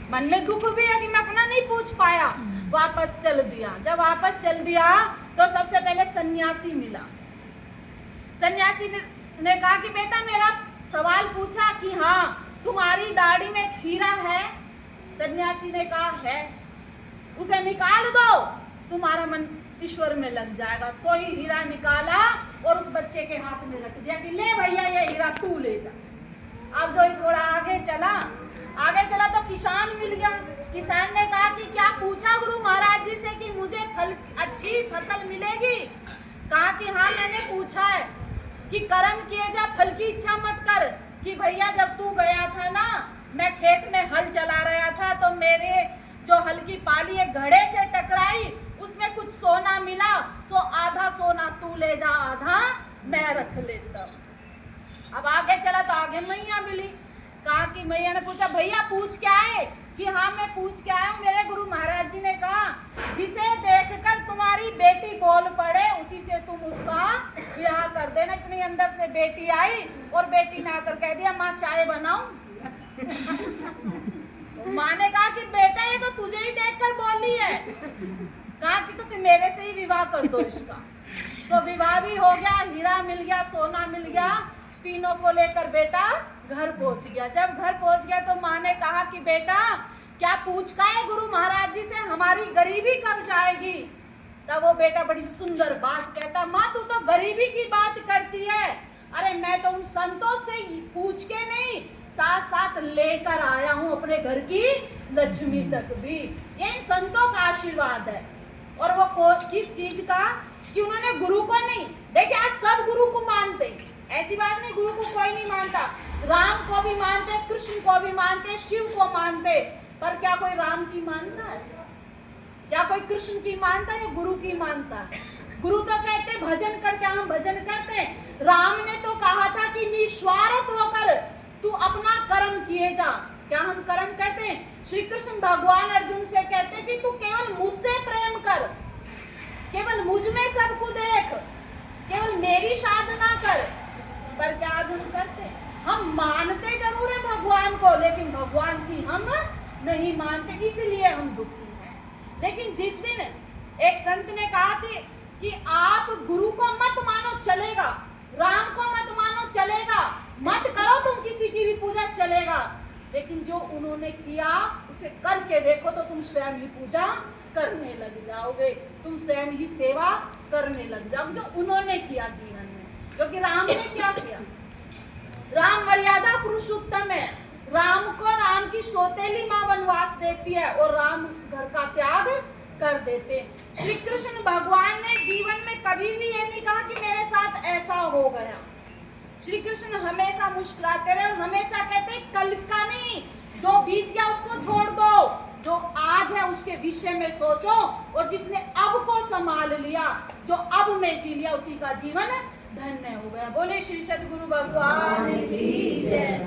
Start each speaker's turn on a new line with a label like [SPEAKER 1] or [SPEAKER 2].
[SPEAKER 1] मन में दुख भी है कि मैं अपना नहीं पूछ पाया। वापस चल दिया। जब वापस चल दिया तो सबसे पहले सन्यासी मिला। सन्यासी ने कहा कि बेटा मेरा सवाल पूछा कि हाँ तुम्हारी दाढ़ी में हीरा है? सन्यासी ने कहा है। उसे निकाल दो, तुम्हारा मन ईश्वर में लग जाएगा। सो ही हीरा निकाला और उस बच्चे के हाथ में रख दिया कि ले भैया ये हीरा तू ले जा। अब जो ही थोड़ा आगे चला तो किसान मिल गया। किसान ने कहा कि क्या पूछा गुरु महाराज जी से कि मुझे अच्छी फसल मिलेगी? कहा कि हाँ मैंने पूछा है कि कर्म किए जा, फल की इच्छा मत कर। कि भैया जब तू गया था ना, मैं खेत में हल चला रहा था तो मेरे जो हल की पाली एक घड़े से टकराई, उसमें कुछ सोना मिला, सो आधा सोना तू ले जा, आधा मैं रख लेता। अब आगे चला तो आगे मैया मिली। कहा कि मैया ने पूछा भैया पूछ क्या है? कि हाँ मैं पूछ क्या आया हूँ। मेरे गुरु महाराज जी ने कहा जिसे देखकर तुम्हारी बेटी बोल पड़े उसी से तुम उसका ब्याह कर देना। इतनी अंदर से बेटी आई और बेटी ने आकर कह दिया माँ चाय बनाऊं? माँ ने कहा कि बेटा ये तो तुझे ही देखकर बोली है। कहा कि तो फिर मेरे से ही विवाह कर दो इसका। सो विवाह भी हो गया, हीरा मिल गया, सोना मिल गया। तीनों को लेकर बेटा घर पहुंच गया। जब घर पहुंच गया तो माँ ने कहा कि बेटा क्या पूछ का है गुरु महाराज जी से, हमारी गरीबी कब जाएगी? तब वो बेटा बड़ी सुंदर बात कहता, माँ तू तो गरीबी की बात करती है। अरे मैं तो उन संतों से पूछ के नहीं, साथ साथ लेकर आया हूँ अपने घर की लक्ष्मी तक भी। ये इन संतों का आशीर्वाद है। और वो किस चीज का? कि उन्होंने गुरु को नहीं, देखिए आज सब गुरु को मानते, ऐसी बात नहीं गुरु को कोई नहीं मानता। राम को भी मानते, कृष्ण को भी मानते, शिव को मानते, पर क्या कोई राम की मानता है? क्या कोई कृष्ण की मानता है या गुरु की मानता है? गुरु तो कहते भजन कर, क्या हम भजन करते? राम ने तो कहा था कि निस्वार्थ होकर तू अपना कर्म किए जा। क्या हम कर्म करते हैं? श्री कृष्ण भगवान अर्जुन से कहते कि तू केवल मुझसे प्रेम कर, केवल मुझ में सबको देख, केवल मेरी साधना कर। पर क्या आज हम करते? हम मानते जरूर है भगवान को, लेकिन भगवान की हम नहीं मानते, इसलिए हम दुखी हैं। लेकिन जिस दिन एक संत ने कहा थी कि आप गुरु को मत मानो चलेगा, राम को मत मानो चलेगा, मत करो तुम किसी की भी पूजा चलेगा, लेकिन जो उन्होंने किया उसे करके देखो तो तुम स्वयं ही पूजा करने लग जाओगे, तुम स्वयं ही सेवा करने लग जाओगे, जो उन्होंने किया जीवन में। क्योंकि राम ने क्या किया? राम मर्यादा पुरुषोत्तम है। राम को राम की सौतेली माँ वनवास देती है और राम घर का त्याग कर देते। श्री कृष्ण भगवान ने जीवन में कभी भी ये नहीं कहा कि मेरे साथ ऐसा हो गया। श्री कृष्ण हमेशा मुस्कुराते रहे और हमेशा कहते कल का नहीं, जो बीत गया उसको छोड़ दो, जो आज है उसके विषय में सोचो, और जिसने अब को संभाल लिया, जो अब में जी लिया, उसी का जीवन धन्य हो गया। बोले श्री सद्गुरु भगवान की जय।